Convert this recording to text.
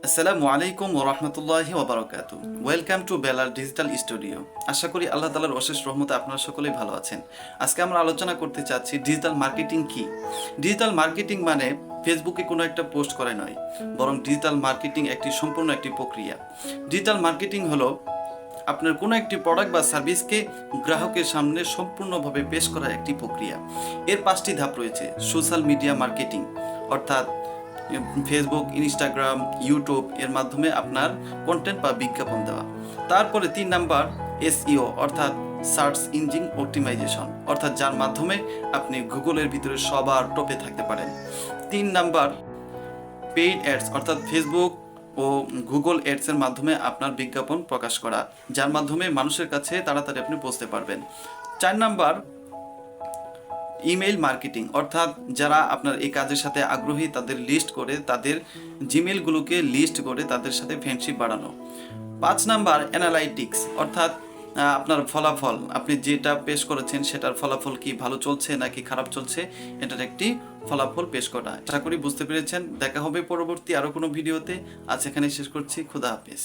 আসসালামু আলাইকুম ওয়া রাহমাতুল্লাহি ওয়া বারাকাতুহু। Welcome to Belal digital studio. আশা করি আল্লাহ তাআলার অশেষ রহমতে আপনারা সকলেই ভালো আছেন। আজকে আমরা আলোচনা করতে চাচ্ছি ডিজিটাল মার্কেটিং কি। ডিজিটাল মার্কেটিং মানে ফেসবুকে কোনো একটা পোস্ট করা নয়, বরং ডিজিটাল মার্কেটিং সম্পূর্ণ একটি প্রক্রিয়া। ডিজিটাল মার্কেটিং হলো আপনার কোনো একটি প্রোডাক্ট বা সার্ভিসকে গ্রাহকের সামনে সম্পূর্ণভাবে পেশ করার একটি প্রক্রিয়া। এর 5টি ধাপ রয়েছে। সোশ্যাল মিডিয়া মার্কেটিং, অর্থাৎ ফেসবুক, ইনস্টাগ্রাম, ইউটিউব এর মাধ্যমে আপনার কন্টেন্ট বা বিজ্ঞাপন দেওয়া। তারপরে 3 নাম্বার এসইও, অর্থাৎ সার্চ ইঞ্জিন অপটিমাইজেশন, অর্থাৎ যার মাধ্যমে আপনি গুগলের ভিতরে সবার টপে থাকতে পারেন। 3 নাম্বার পেইড অ্যাডস, অর্থাৎ ফেসবুক ও গুগল অ্যাডসের মাধ্যমে আপনার বিজ্ঞাপন প্রকাশ করা, যার মাধ্যমে মানুষের কাছে তাড়াতাড়ি আপনি পৌঁছতে পারবেন। 4 নাম্বার ইমেইল মার্কেটিং, অর্থাৎ যারা আপনার এই কাজের সাথে আগ্রহী তাদের লিস্ট করে, তাদের জিমেলগুলোকে লিস্ট করে তাদের সাথে ফ্রেন্ডশিপ বাড়ানো। 5 নাম্বার অ্যানালাইটিক্স, অর্থাৎ আপনার ফলাফল, আপনি যেটা পেশ করেছেন সেটার ফলাফল কি ভালো চলছে নাকি খারাপ চলছে, এটার একটি ফলাফল পেশ করা। আশা করি বুঝতে পেরেছেন। দেখা হবে পরবর্তী আরও কোনো ভিডিওতে। আজ এখানে শেষ করছি। খুদা হাফেজ।